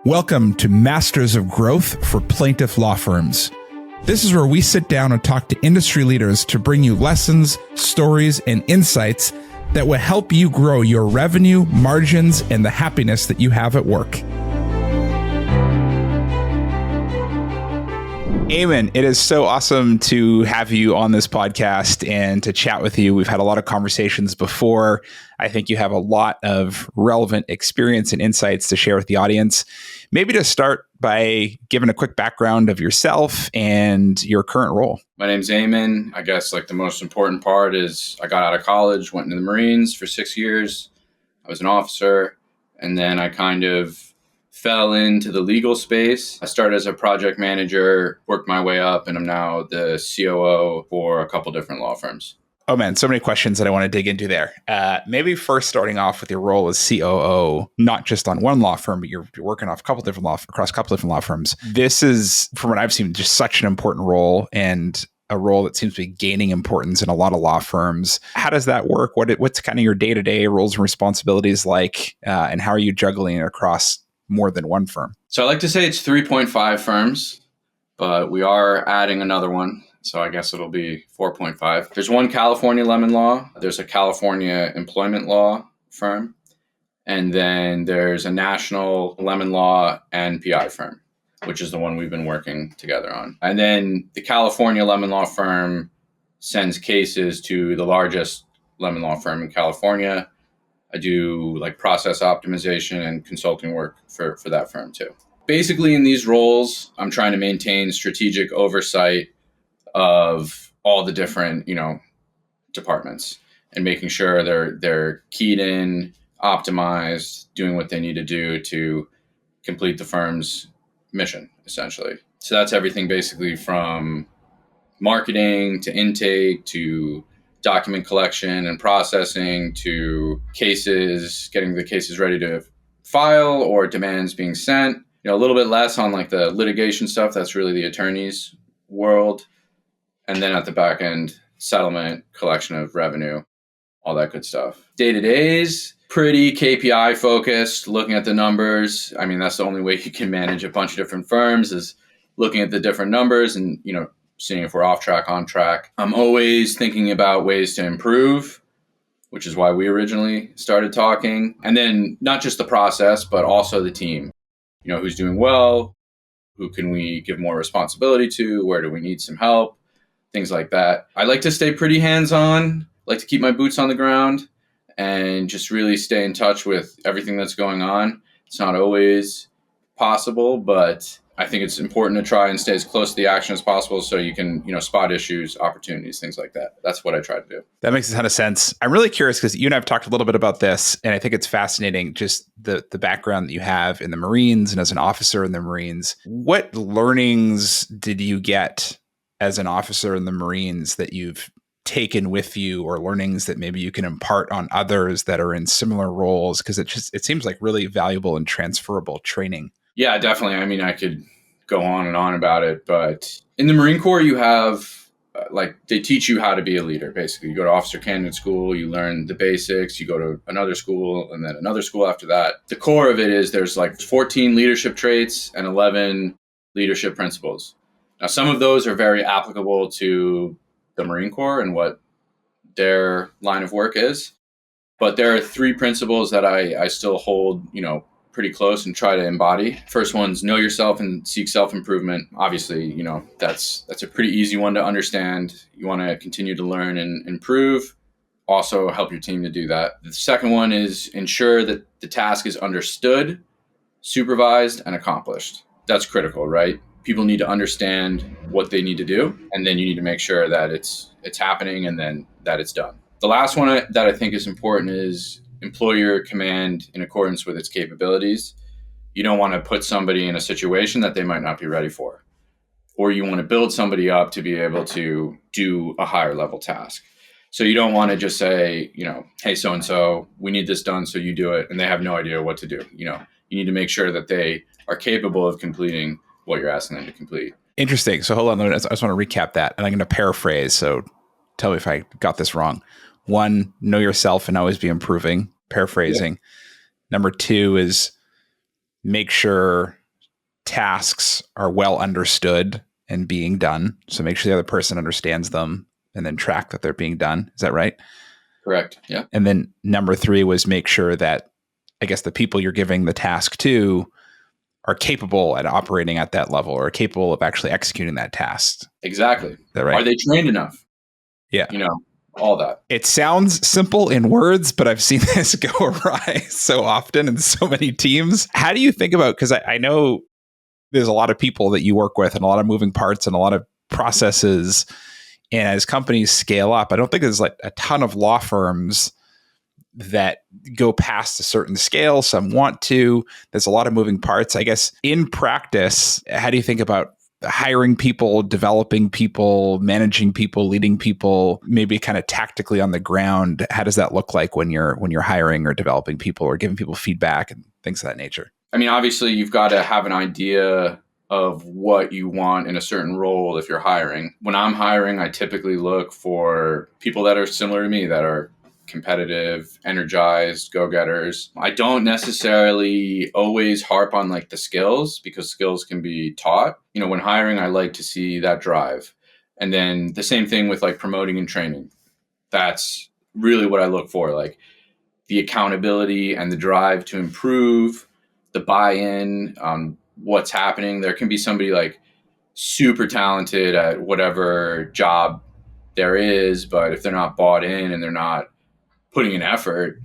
Welcome to Masters of Growth for Plaintiff Law Firms. This is where we sit down and talk to industry leaders to bring you lessons, stories, and insights that will help you grow your revenue, margins, and the happiness that you have at work. Eamon, it is so awesome to have you on this podcast and to chat with you. We've had a lot of conversations before. I think you have a lot of relevant experience and insights to share with the audience. Maybe to start by giving a quick background of yourself and your current role. My name's Eamon. I guess the most important part is I got out of college, went into the Marines for 6 years. I was an officer, and then I kind of fell into the legal space. I started as a project manager, worked my way up, and I'm now the COO for a couple different law firms. Oh man, so many questions that I want to dig into there. Maybe first starting off with your role as COO, not just on one law firm, but you're working off across a couple different law firms. This is, from what I've seen, just such an important role and a role that seems to be gaining importance in a lot of law firms. How does that work? What's kind of your day-to-day roles and responsibilities like, and how are you juggling it across more than one firm? So I like to say it's 3.5 firms, but we are adding another one. So I guess it'll be 4.5. There's one California lemon law. There's a California employment law firm. And then there's a national lemon law and PI firm, which is the one we've been working together on. And then the California lemon law firm sends cases to the largest lemon law firm in California. I do process optimization and consulting work for that firm too. Basically in these roles, I'm trying to maintain strategic oversight of all the different, departments and making sure they're keyed in, optimized, doing what they need to do to complete the firm's mission, essentially. So that's everything basically from marketing to intake to document collection and processing to cases, getting the cases ready to file or demands being sent. A little bit less on the litigation stuff. That's really the attorney's world. And then at the back end, settlement, collection of revenue, all that good stuff. Day-to-days, pretty KPI focused, looking at the numbers. I mean, that's the only way you can manage a bunch of different firms is looking at the different numbers and, seeing if we're off track, on track. I'm always thinking about ways to improve, which is why we originally started talking. And then not just the process, but also the team. Who's doing well? Who can we give more responsibility to? Where do we need some help? Things like that. I like to stay pretty hands-on, like to keep my boots on the ground and just really stay in touch with everything that's going on. It's not always possible, but I think it's important to try and stay as close to the action as possible so you can, spot issues, opportunities, things like that. That's what I try to do. That makes a ton of sense. I'm really curious because you and I have talked a little bit about this, and I think it's fascinating, just the background that you have in the Marines and as an officer in the Marines. What learnings did you get as an officer in the Marines that you've taken with you, or learnings that maybe you can impart on others that are in similar roles? Because it seems like really valuable and transferable training. Yeah, definitely. I mean, I could go on and on about it, but in the Marine Corps, you have they teach you how to be a leader. Basically, you go to officer candidate school, you learn the basics, you go to another school and then another school after that. The core of it is there's 14 leadership traits and 11 leadership principles. Now, some of those are very applicable to the Marine Corps and what their line of work is. But there are 3 principles that I still hold, pretty close and try to embody. First one's know yourself and seek self-improvement. Obviously, that's a pretty easy one to understand. You want to continue to learn and improve. Also help your team to do that. The second one is ensure that the task is understood, supervised, and accomplished. That's critical, right? People need to understand what they need to do, and then you need to make sure that it's happening and then that it's done. The last one that I think is important is employ your command in accordance with its capabilities. You don't want to put somebody in a situation that they might not be ready for, or you want to build somebody up to be able to do a higher level task. So you don't want to just say, hey, so-and-so, we need this done, so you do it, and they have no idea what to do. You need to make sure that they are capable of completing what you're asking them to complete. Interesting. So hold on, I just want to recap that, and I'm going to paraphrase. So tell me if I got this wrong. 1, know yourself and always be improving. Paraphrasing. Yeah. Number 2 is make sure tasks are well understood and being done. So make sure the other person understands them and then track that they're being done. Is that right? Correct. Yeah. And then number 3 was make sure that, I guess, the people you're giving the task to are capable at operating at that level or capable of actually executing that task. Exactly. Is that right? Are they trained enough? Yeah. All that. It sounds simple in words, but I've seen this go awry so often in so many teams. How do you think about, because I know there's a lot of people that you work with and a lot of moving parts and a lot of processes. And as companies scale up, I don't think there's like a ton of law firms that go past a certain scale. Some want to. There's a lot of moving parts. I guess in practice, how do you think about hiring people, developing people, managing people, leading people, maybe kind of tactically on the ground? How does that look like when you're hiring or developing people or giving people feedback and things of that nature? I mean, obviously, you've got to have an idea of what you want in a certain role if you're hiring. When I'm hiring, I typically look for people that are similar to me, that are competitive, energized, go-getters. I don't necessarily always harp on like the skills, because skills can be taught. When hiring, I like to see that drive. And then the same thing with like promoting and training. That's really what I look for, like the accountability and the drive to improve, the buy-in on what's happening. There can be somebody like super talented at whatever job there is, but if they're not bought in and they're not putting in effort,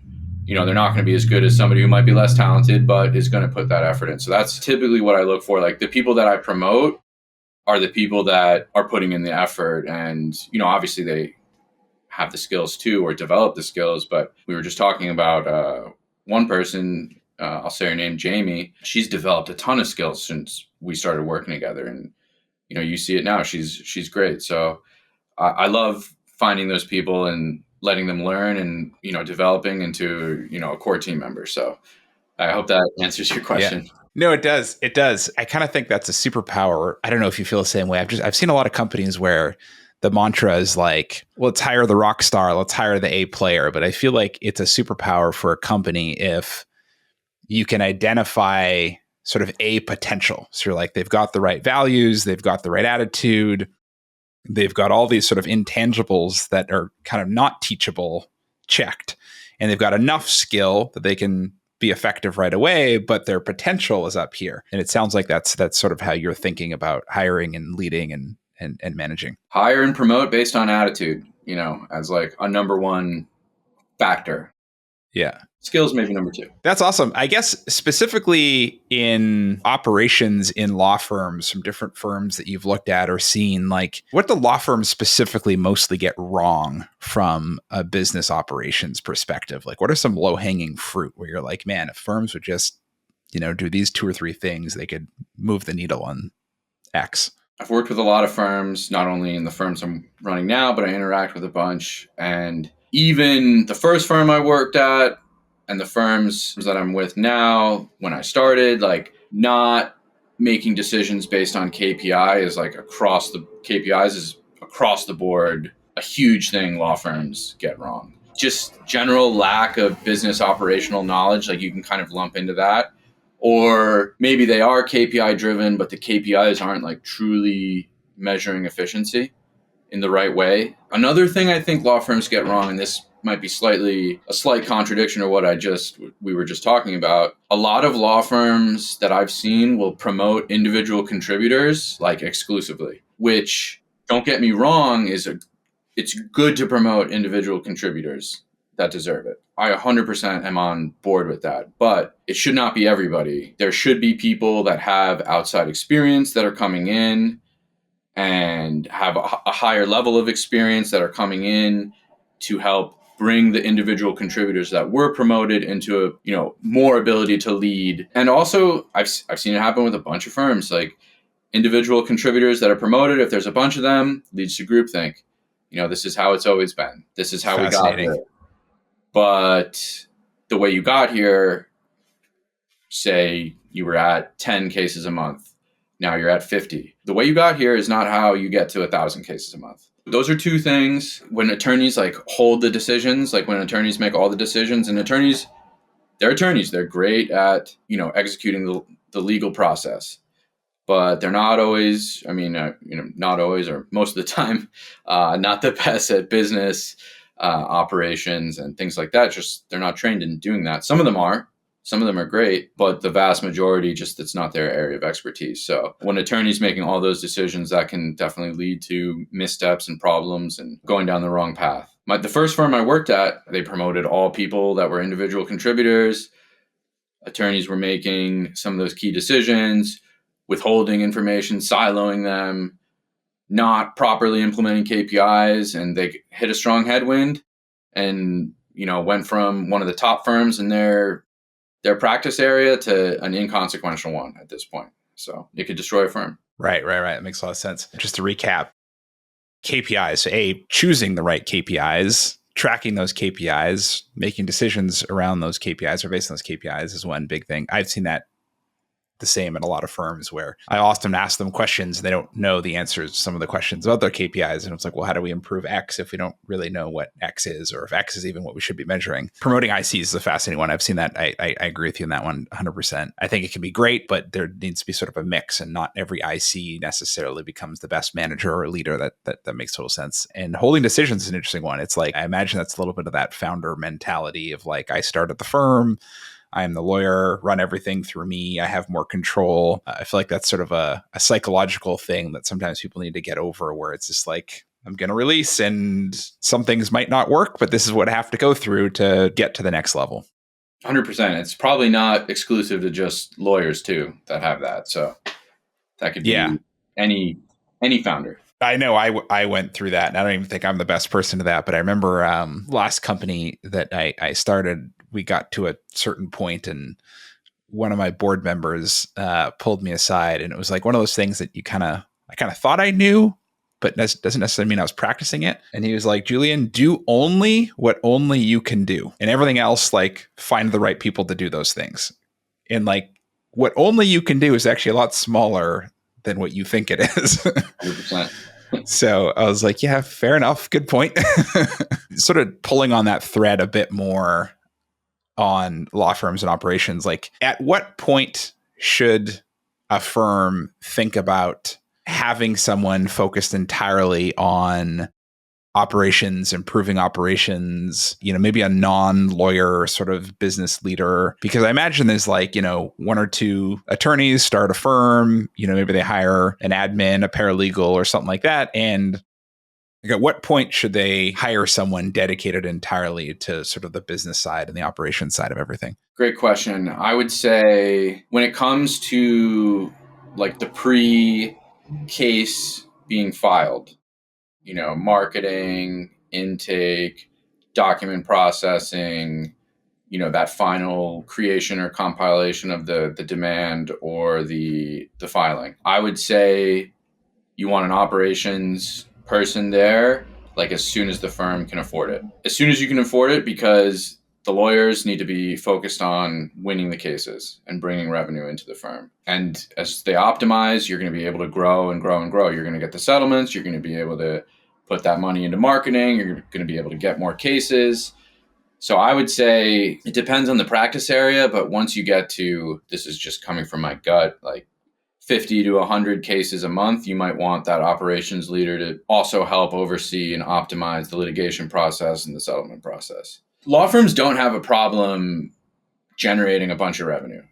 they're not going to be as good as somebody who might be less talented, but is going to put that effort in. So that's typically what I look for. Like the people that I promote are the people that are putting in the effort. And, obviously they have the skills too, or develop the skills. But we were just talking about one person, I'll say her name, Jamie. She's developed a ton of skills since we started working together. And, you see it now. She's great. So I love finding those people and letting them learn and, developing into, a core team member. So I hope that answers your question. Yeah. No, it does. It does. I kind of think that's a superpower. I don't know if you feel the same way. I've seen a lot of companies where the mantra is like, let's hire the rock star, let's hire the A player. But I feel like it's a superpower for a company if you can identify sort of A potential. So you're like, they've got the right values, they've got the right attitude, they've got all these sort of intangibles that are kind of not teachable checked. And they've got enough skill that they can be effective right away, but their potential is up here. And it sounds like that's sort of how you're thinking about hiring and leading and managing. Hire and promote based on attitude, as like a number one factor. Yeah. Skills maybe number 2. That's awesome. I guess specifically in operations in law firms, from different firms that you've looked at or seen, like what do law firms specifically mostly get wrong from a business operations perspective? Like what are some low-hanging fruit where you're like, man, if firms would just, do these 2 or 3 things, they could move the needle on X? I've worked with a lot of firms, not only in the firms I'm running now, but I interact with a bunch. And even the first firm I worked at and the firms that I'm with now, when I started, like not making decisions based on KPIs is across the board, a huge thing law firms get wrong. Just general lack of business operational knowledge, like you can kind of lump into that. Or maybe they are KPI driven, but the KPIs aren't like truly measuring efficiency in the right way. Another thing I think law firms get wrong, and this might be a slight contradiction of what we were just talking about. A lot of law firms that I've seen will promote individual contributors like exclusively, which, don't get me wrong, it's good to promote individual contributors that deserve it. I 100% am on board with that, but it should not be everybody. There should be people that have outside experience that are coming in and have a higher level of experience that are coming in to help bring the individual contributors that were promoted into more ability to lead. And also I've seen it happen with a bunch of firms, like individual contributors that are promoted. If there's a bunch of them, leads to groupthink. This is how it's always been. This is how we got here. But the way you got here, say you were at 10 cases a month, now you're at 50. The way you got here is not how you get to 1,000 cases a month. Those are 2 things. When attorneys hold the decisions, like when attorneys make all the decisions, and attorneys they're attorneys. They're great at, executing the legal process, but they're not always, not always, or most of the time, not the best at business operations and things like that. Just they're not trained in doing that. Some of them are. Some of them are great, but the vast majority, just it's not their area of expertise. So when attorneys making all those decisions, that can definitely lead to missteps and problems and going down the wrong path. The first firm I worked at, they promoted all people that were individual contributors. Attorneys were making some of those key decisions, withholding information, siloing them, not properly implementing KPIs, and they hit a strong headwind and, went from one of the top firms in their practice area to an inconsequential one at this point. So it could destroy a firm. Right. It makes a lot of sense. Just to recap, KPIs. So choosing the right KPIs, tracking those KPIs, making decisions around those KPIs or based on those KPIs is one big thing. I've seen that the same in a lot of firms where I often ask them questions and they don't know the answers to some of the questions about their KPIs. And it's like, well, how do we improve X if we don't really know what X is, or if X is even what we should be measuring? Promoting ICs is a fascinating one. I've seen that. I agree with you on that one 100%. I think it can be great, but there needs to be sort of a mix, and not every IC necessarily becomes the best manager or leader. That makes total sense. And holding decisions is an interesting one. It's like, I imagine that's a little bit of that founder mentality of like, I started the firm, I am the lawyer, run everything through me. I have more control. I feel like that's sort of a psychological thing that sometimes people need to get over, where it's just like, I'm going to release and some things might not work, but this is what I have to go through to get to the next level. 100%. It's probably not exclusive to just lawyers too that have that. So that could be any founder. I know I went through that, and I don't even think I'm the best person to that, but I remember last company that I started, we got to a certain point and one of my board members pulled me aside, and it was like one of those things that I kind of thought I knew, but doesn't necessarily mean I was practicing it. And he was like, Julian, do only what only you can do, and everything else, like, find the right people to do those things. And like, what only you can do is actually a lot smaller than what you think it is. 100%. So I was like, yeah, fair enough. Good point. Sort of pulling on that thread a bit more on law firms and operations. Like, at what point should a firm think about having someone focused entirely on operations, improving operations, maybe a non-lawyer sort of business leader? Because I imagine there's like, one or two attorneys start a firm, maybe they hire an admin, a paralegal or something like that. And at what point should they hire someone dedicated entirely to sort of the business side and the operations side of everything? Great question. I would say when it comes to like the pre-case being filed, marketing, intake, document processing, that final creation or compilation of the demand or the filing. I would say you want an operations person there, like as soon as the firm can afford it. As soon as you can afford it, because the lawyers need to be focused on winning the cases and bringing revenue into the firm. And as they optimize, you're going to be able to grow and grow and grow. You're going to get the settlements. You're going to be able to put that money into marketing. You're going to be able to get more cases. So I would say it depends on the practice area, but once you get to, this is just coming from my gut, like 50 to 100 cases a month, you might want that operations leader to also help oversee and optimize the litigation process and the settlement process. Law firms don't have a problem generating a bunch of revenue.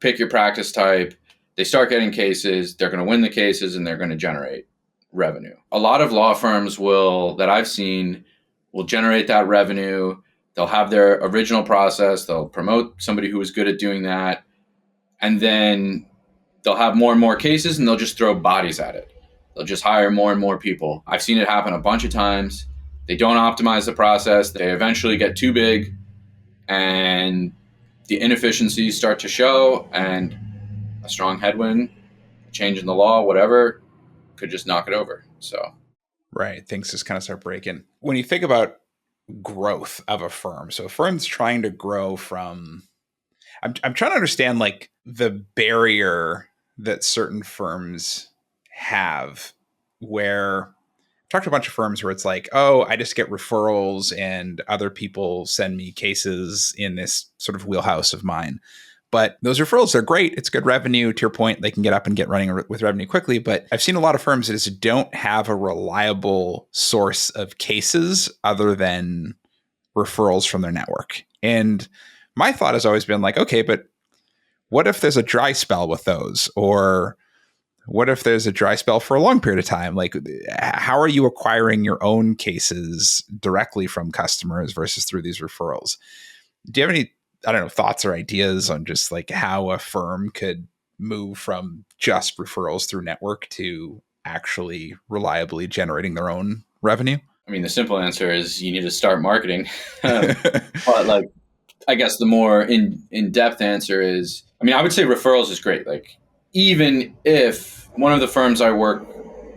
Pick your practice type. They start getting cases, they're going to win the cases, and they're going to generate revenue. A lot of law firms that I've seen will generate that revenue. They'll have their original process. They'll promote somebody who is good at doing that. And then they'll have more and more cases, and they'll just throw bodies at it. They'll just hire more and more people. I've seen it happen a bunch of times. They don't optimize the process. They eventually get too big, and the inefficiencies start to show, and a strong headwind, change in the law, whatever, could just knock it over. So, right, things just kind of start breaking. When you think about growth of a firm, so a firm's trying to grow from, I'm trying to understand like the barrier that certain firms have, where talked to a bunch of firms where it's like, oh, I just get referrals and other people send me cases in this sort of wheelhouse of mine. But those referrals are great. It's good revenue. To your point, they can get up and get running with revenue quickly. But I've seen a lot of firms that just don't have a reliable source of cases other than referrals from their network. And my thought has always been like, okay, but what if there's a dry spell with those? Or what if there's a dry spell for a long period of time? Like, how are you acquiring your own cases directly from customers versus through these referrals? Do you have any, I don't know, thoughts or ideas on just like how a firm could move from just referrals through network to actually reliably generating their own revenue? I mean, the simple answer is you need to start marketing. But like, I guess the more in-depth answer is, I mean, I would say referrals is great. Like, even if one of the firms I work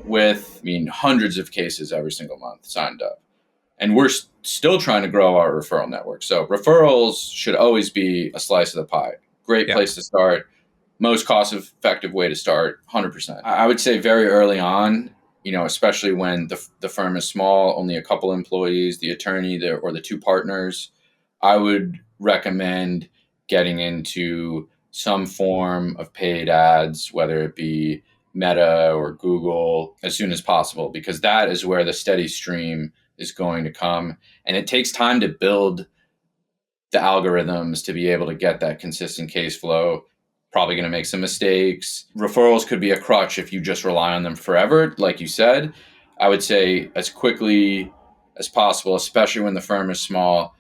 with, I mean, hundreds of cases every single month signed up, and we're still trying to grow our referral network. So referrals should always be a slice of the pie. Great place to start. Most cost-effective way to start, 100%. I would say very early on, especially when the firm is small, only a couple employees, the attorney or the two partners, I would recommend getting into some form of paid ads, whether it be Meta or Google, as soon as possible, because that is where the steady stream is going to come. And it takes time to build the algorithms to be able to get that consistent case flow. Probably going to make some mistakes. Referrals could be a crutch if you just rely on them forever. Like you said, I would say as quickly as possible, especially when the firm is small,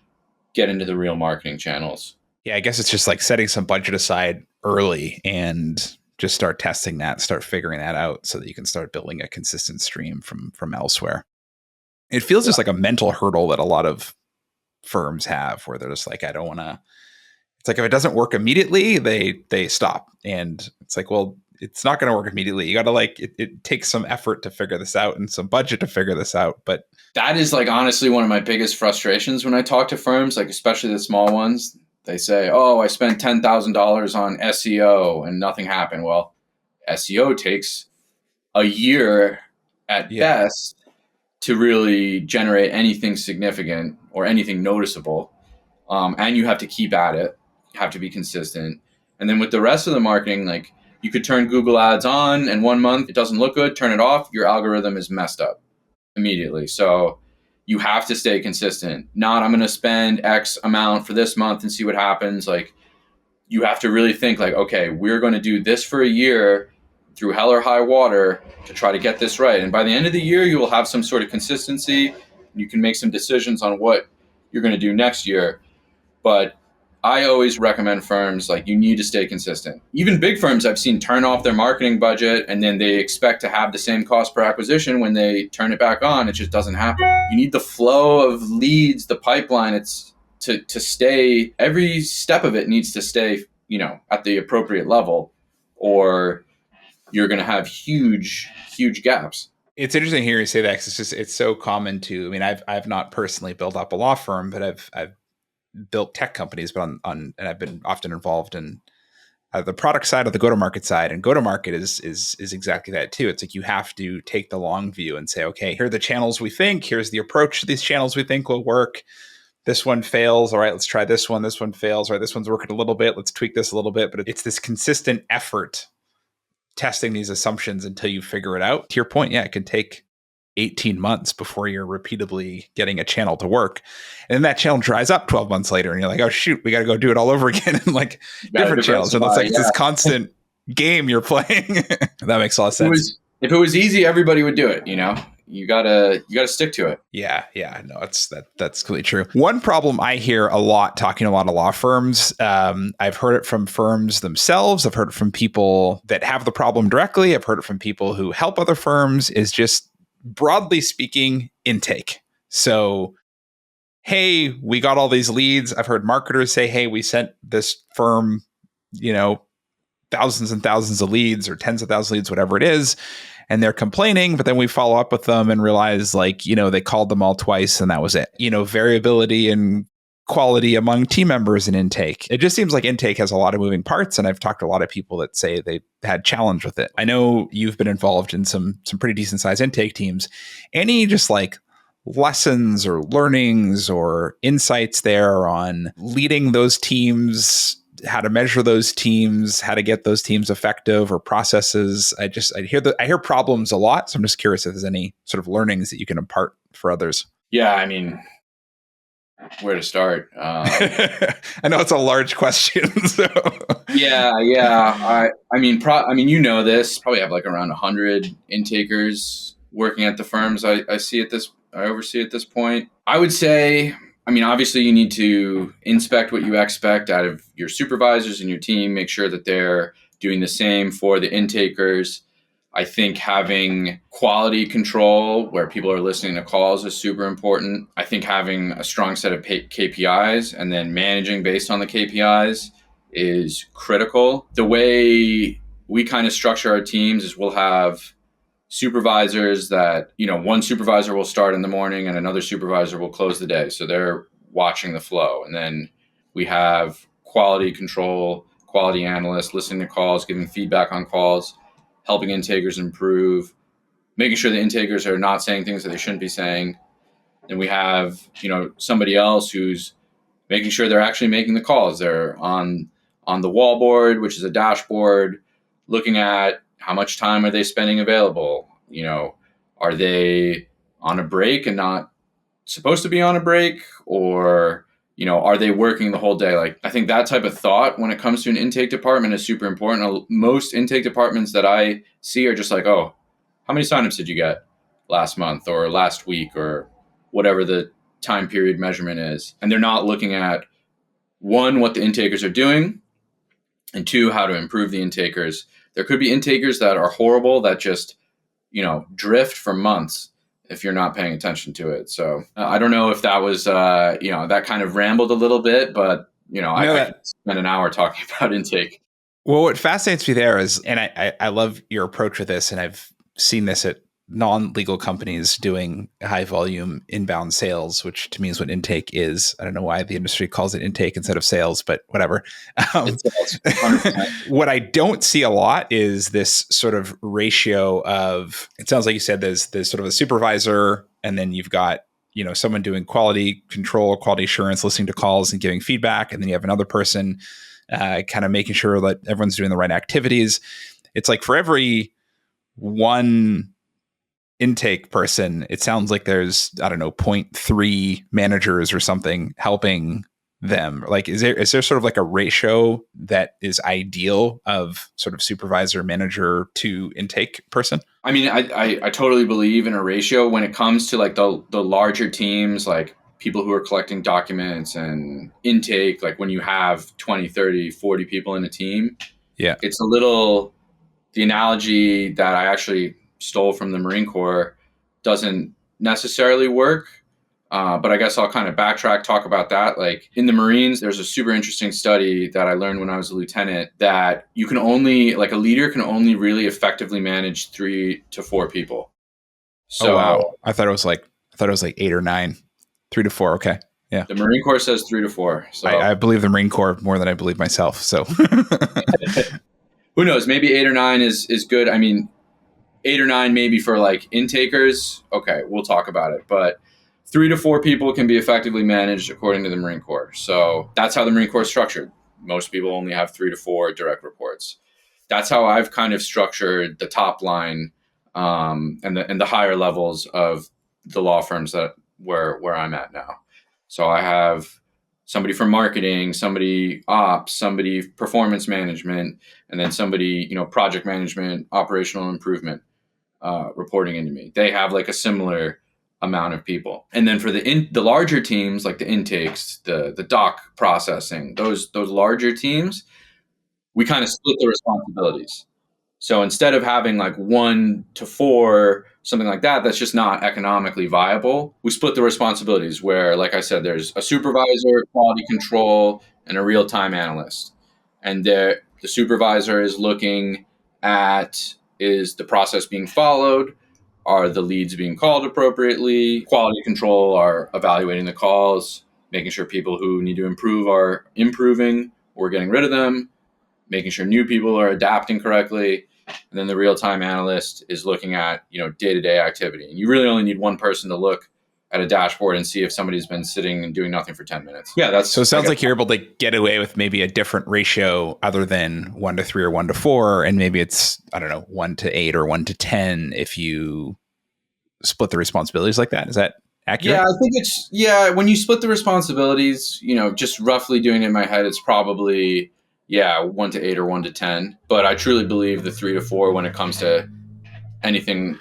get into the real marketing channels. Yeah, I guess it's just like setting some budget aside early and just start testing that, start figuring that out so that you can start building a consistent stream from elsewhere. It feels just like a mental hurdle that a lot of firms have where they're just like, I don't want to, it's like if it doesn't work immediately, they stop. And it's like, well, it's not going to work immediately. You got to like, it takes some effort to figure this out and some budget to figure this out. But that is like honestly one of my biggest frustrations when I talk to firms, like especially the small ones. They say, oh, I spent $10,000 on SEO and nothing happened. Well, SEO takes a year at best to really generate anything significant or anything noticeable. And you have to keep at it. You have to be consistent. And then with the rest of the marketing, like you could turn Google ads on and 1 month, it doesn't look good, turn it off, your algorithm is messed up immediately. So you have to stay consistent. Not, I'm going to spend X amount for this month and see what happens. Like you have to really think like, okay, we're going to do this for a year through hell or high water to try to get this right. And by the end of the year, you will have some sort of consistency. You can make some decisions on what you're going to do next year. But I always recommend firms like you need to stay consistent. Even big firms I've seen turn off their marketing budget and then they expect to have the same cost per acquisition when they turn it back on. It just doesn't happen. You need the flow of leads, the pipeline. It's to stay, every step of it needs to stay, at the appropriate level, or you're going to have huge gaps. It's interesting to hear you say that because it's so common to, I mean, I've not personally built up a law firm, but I've built tech companies, but on and I've been often involved in the product side or the go-to-market side. And go-to-market is exactly that too. It's like you have to take the long view and say, okay, here are the channels we think, here's the approach to these channels we think will work. This one fails. All right, let's try this one. This one fails. All right, this one's working a little bit. Let's tweak this a little bit. But it's this consistent effort testing these assumptions until you figure it out. To your point, yeah, it can take 18 months before you're repeatably getting a channel to work. And then that channel dries up 12 months later and you're like, oh shoot, we got to go do it all over again in like different channels. And it's like this constant game you're playing. That makes a lot of sense. If it was easy, everybody would do it, You gotta stick to it. Yeah. No, that's completely true. One problem I hear a lot talking to a lot of law firms, I've heard it from firms themselves. I've heard it from people that have the problem directly. I've heard it from people who help other firms, is just broadly speaking, intake. So, hey, we got all these leads. I've heard marketers say, hey, we sent this firm, thousands and thousands of leads or tens of thousands of leads, whatever it is. And they're complaining, but then we follow up with them and realize they called them all twice and that was it. Variability in quality among team members in intake. It just seems like intake has a lot of moving parts, and I've talked to a lot of people that say they had challenge with it. I know you've been involved in some pretty decent sized intake teams. Any just like lessons or learnings or insights there on leading those teams, how to measure those teams, how to get those teams effective, or processes? I hear problems a lot, so I'm just curious if there's any sort of learnings that you can impart for others. Yeah, I mean, where to start? I know it's a large question. So. Yeah. I mean, you know this. Probably have like around 100 intakers working at the firms I oversee at this point. I would say, I mean, obviously you need to inspect what you expect out of your supervisors and your team. Make sure that they're doing the same for the intakers. I think having quality control where people are listening to calls is super important. I think having a strong set of KPIs and then managing based on the KPIs is critical. The way we kind of structure our teams is we'll have supervisors that, one supervisor will start in the morning and another supervisor will close the day. So they're watching the flow. And then we have quality control, quality analysts listening to calls, giving feedback on calls, helping intakers improve, making sure the intakers are not saying things that they shouldn't be saying. And we have, somebody else who's making sure they're actually making the calls. They're on the wallboard, which is a dashboard, looking at how much time are they spending available. Are they on a break and not supposed to be on a break, or are they working the whole day? Like, I think that type of thought when it comes to an intake department is super important. Most intake departments that I see are just like, oh, how many signups did you get last month or last week or whatever the time period measurement is. And they're not looking at, one, what the intakers are doing, and two, how to improve the intakers. There could be intakers that are horrible that just, drift for months if you're not paying attention to it. So I don't know if that was, that kind of rambled a little bit, but, I could spend an hour talking about intake. Well, what fascinates me there is, and I love your approach with this, and I've seen this at non-legal companies doing high volume inbound sales, which to me is what intake is. I don't know why the industry calls it intake instead of sales, but whatever. What I don't see a lot is this sort of ratio of, it sounds like you said there's sort of a supervisor, and then you've got, someone doing quality control, quality assurance, listening to calls and giving feedback. And then you have another person kind of making sure that everyone's doing the right activities. It's like for every one intake person, it sounds like there's, I don't know, 0.3 managers or something helping them. Like, is there sort of like a ratio that is ideal of sort of supervisor, manager to intake person? I mean, I totally believe in a ratio when it comes to like the larger teams, like people who are collecting documents and intake, like when you have 20, 30, 40 people in a team. Yeah. It's a little, the analogy that I actually stole from the Marine Corps doesn't necessarily work. But I guess I'll kind of backtrack, talk about that. Like in the Marines, there's a super interesting study that I learned when I was a lieutenant that you can only, like a leader can only really effectively manage 3 to 4 people. So, oh, wow. I thought it was like 8 or 9, 3 to 4. Okay. Yeah. The Marine Corps says 3 to 4. So I believe the Marine Corps more than I believe myself. So who knows? Maybe 8 or 9 is good. I mean, 8 or 9 maybe for like intakers. Okay, we'll talk about it. But 3 to 4 people can be effectively managed according to the Marine Corps. So that's how the Marine Corps is structured. Most people only have 3 to 4 direct reports. That's how I've kind of structured the top line and the higher levels of the law firms that where I'm at now. So I have somebody from marketing, somebody ops, somebody performance management, and then somebody, project management, operational improvement reporting into me. They have like a similar amount of people. And then for the larger teams, like the intakes, the doc processing, those larger teams, we kind of split the responsibilities. So instead of having like 1 to 4, something like that, that's just not economically viable. We split the responsibilities where, like I said, there's a supervisor, quality control, and a real-time analyst. And the supervisor is looking at, is the process being followed? Are the leads being called appropriately? Quality control are evaluating the calls, making sure people who need to improve are improving or getting rid of them, making sure new people are adapting correctly. And then the real-time analyst is looking at, day-to-day activity. And you really only need one person to look at a dashboard and see if somebody's been sitting and doing nothing for 10 minutes. Yeah, so it sounds like you're able to get away with maybe a different ratio other than 1-3 or 1-4. And maybe it's, 1-8 or 1-10 if you split the responsibilities like that. Is that accurate? Yeah, I think when you split the responsibilities, just roughly doing it in my head, it's probably 1-8 or 1-10. But I truly believe the 3-4 when it comes to anything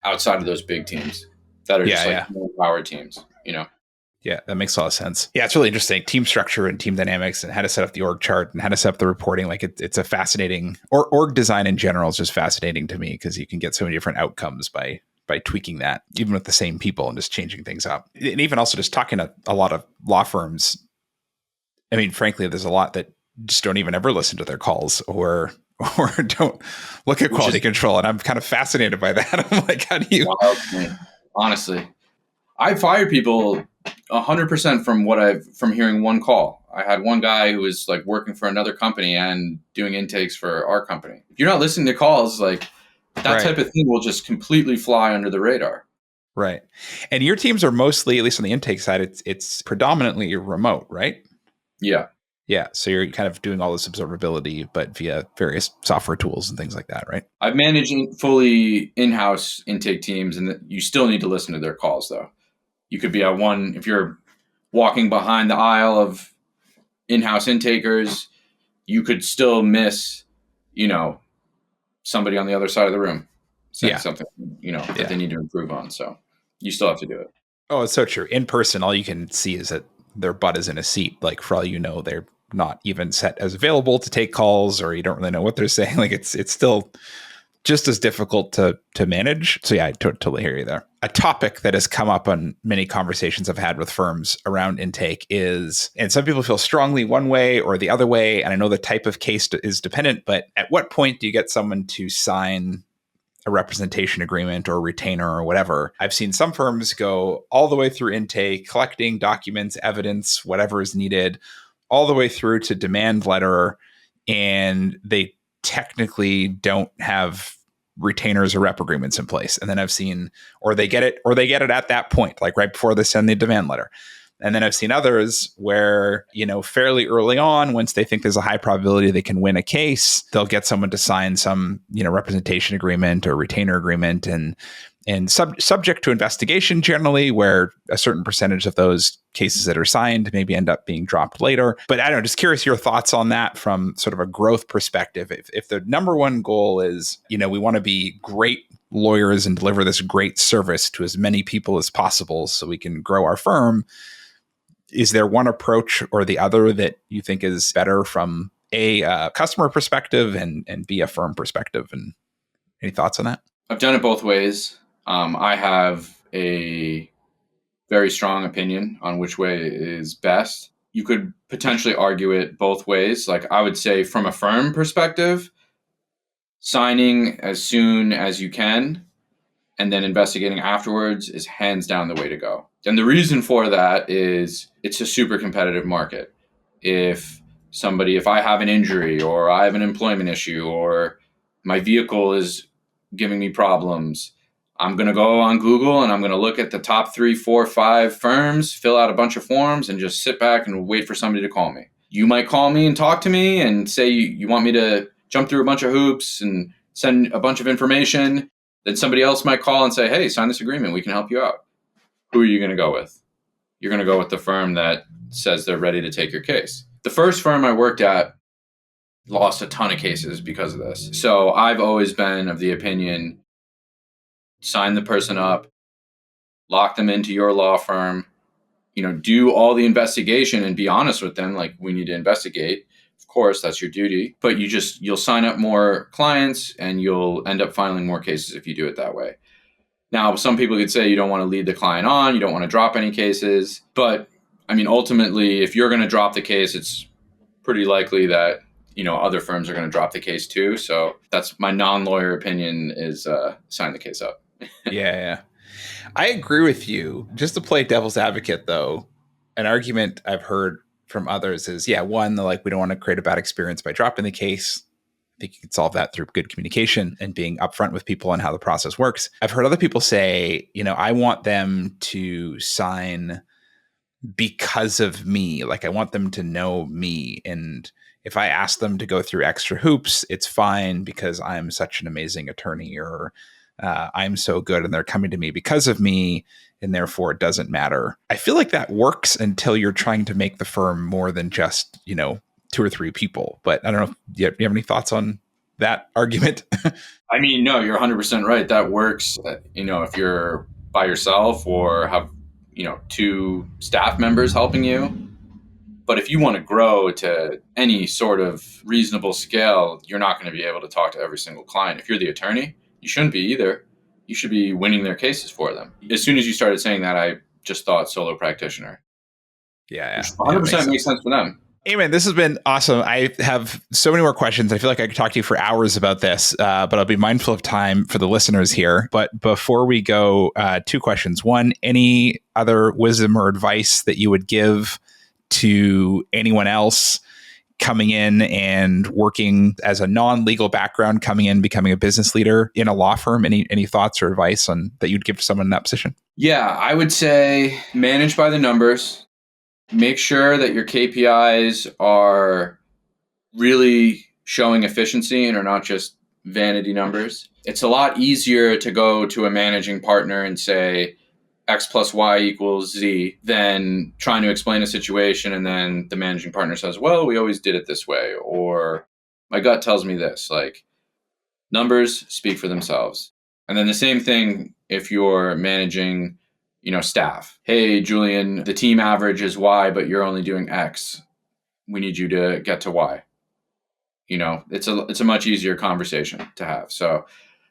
outside of those big teams that are just more power teams, Yeah, that makes a lot of sense. Yeah, it's really interesting. Team structure and team dynamics and how to set up the org chart and how to set up the reporting. Like it's a fascinating, or org design in general is just fascinating to me because you can get so many different outcomes by tweaking that, even with the same people and just changing things up. And even also just talking to a lot of law firms. I mean, frankly, there's a lot that just don't even ever listen to their calls or don't look at quality control. And I'm kind of fascinated by that. I'm like, how do you? Honestly, I fired people 100% from hearing one call. I had one guy who was like working for another company and doing intakes for our company. If you're not listening to calls, like that type of thing will just completely fly under the radar. Right. And your teams are mostly, at least on the intake side, it's predominantly remote, right? Yeah. Yeah. So you're kind of doing all this observability, but via various software tools and things like that, right? I've managed fully in-house intake teams, and you still need to listen to their calls, though. You could be at one, if you're walking behind the aisle of in-house intakers, you could still miss, somebody on the other side of the room saying something, that they need to improve on. So you still have to do it. Oh, it's so true. In person, all you can see is that their butt is in a seat. Like for all you know, they're not even set as available to take calls, or you don't really know what they're saying. Like it's still just as difficult to manage. So yeah, I totally hear you there. A topic that has come up on many conversations I've had with firms around intake is, and some people feel strongly one way or the other way, and I know the type of case is dependent, but at what point do you get someone to sign a representation agreement or retainer or whatever? I've seen some firms go all the way through intake, collecting documents, evidence, whatever is needed, all the way through to demand letter, and they technically don't have retainers or rep agreements in place. And then I've seen, or they get it at that point, like right before they send the demand letter. And then I've seen others where, fairly early on, once they think there's a high probability they can win a case, they'll get someone to sign some, representation agreement or retainer agreement, and subject to investigation generally, where a certain percentage of those cases that are signed maybe end up being dropped later. But I don't know, just curious your thoughts on that from sort of a growth perspective. If the number one goal is, we want to be great lawyers and deliver this great service to as many people as possible so we can grow our firm, is there one approach or the other that you think is better from a customer perspective and B, a firm perspective? And any thoughts on that? I've done it both ways. I have a very strong opinion on which way is best. You could potentially argue it both ways. Like I would say from a firm perspective, signing as soon as you can and then investigating afterwards is hands down the way to go. And the reason for that is it's a super competitive market. If I have an injury or I have an employment issue or my vehicle is giving me problems, I'm going to go on Google and I'm going to look at the top 3, 4, 5 firms, fill out a bunch of forms, and just sit back and wait for somebody to call me. You might call me and talk to me and say you want me to jump through a bunch of hoops and send a bunch of information. Then somebody else might call and say, hey, sign this agreement. We can help you out. Who are you going to go with? You're going to go with the firm that says they're ready to take your case. The first firm I worked at lost a ton of cases because of this. So I've always been of the opinion, sign the person up, lock them into your law firm, do all the investigation and be honest with them. Like, we need to investigate. Of course, that's your duty, but you'll sign up more clients and you'll end up filing more cases if you do it that way. Now, some people could say you don't want to lead the client on, you don't want to drop any cases, but ultimately, if you're going to drop the case, it's pretty likely that other firms are going to drop the case too. So that's my non-lawyer opinion, is sign the case up. Yeah. I agree with you. Just to play devil's advocate, though, an argument I've heard from others is, one, like, we don't want to create a bad experience by dropping the case. I think you can solve that through good communication and being upfront with people on how the process works. I've heard other people say, I want them to sign because of me. Like, I want them to know me. And if I ask them to go through extra hoops, it's fine because I'm such an amazing attorney, or I'm so good and they're coming to me because of me, and therefore it doesn't matter. I feel like that works until you're trying to make the firm more than just, 2 or 3 people. But I don't know. Do you have any thoughts on that argument? I mean, no, you're 100% right. That works. If you're by yourself or have, 2 staff members helping you. But if you want to grow to any sort of reasonable scale, you're not going to be able to talk to every single client. If you're the attorney, you shouldn't be either. You should be winning their cases for them. As soon as you started saying that, I just thought solo practitioner. Yeah. Which 100% makes sense for them. Eamon, this has been awesome. I have so many more questions. I feel like I could talk to you for hours about this, but I'll be mindful of time for the listeners here. But before we go, 2 questions. One, any other wisdom or advice that you would give to anyone else coming in and working as a non-legal background, coming in, becoming a business leader in a law firm? Any thoughts or advice on that you'd give to someone in that position? Yeah, I would say manage by the numbers. Make sure that your KPIs are really showing efficiency and are not just vanity numbers. It's a lot easier to go to a managing partner and say X plus Y equals Z than trying to explain a situation and then the managing partner says, well, we always did it this way, or my gut tells me this. Like, numbers speak for themselves. And then the same thing if you're managing staff. Hey, Julian, the team average is Y, but you're only doing X. We need you to get to Y. It's a much easier conversation to have. So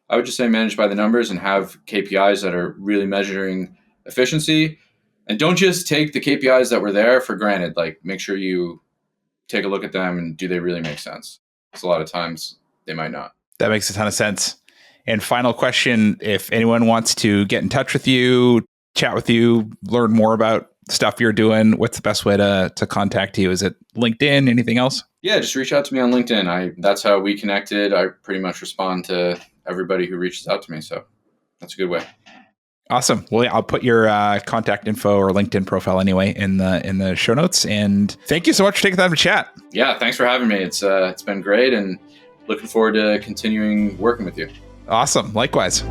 I would just say manage by the numbers and have KPIs that are really measuring efficiency. And don't just take the KPIs that were there for granted. Like, make sure you take a look at them and do they really make sense? Because a lot of times they might not. That makes a ton of sense. And final question, if anyone wants to get in touch with you, chat with you, learn more about stuff you're doing, what's the best way to contact you? Is it LinkedIn? Anything else? Yeah, just reach out to me on LinkedIn. That's how we connected. I pretty much respond to everybody who reaches out to me. So that's a good way. Awesome. Well, yeah, I'll put your contact info or LinkedIn profile anyway in the show notes. And thank you so much for taking time to chat. Yeah, thanks for having me. It's been great and looking forward to continuing working with you. Awesome. Likewise.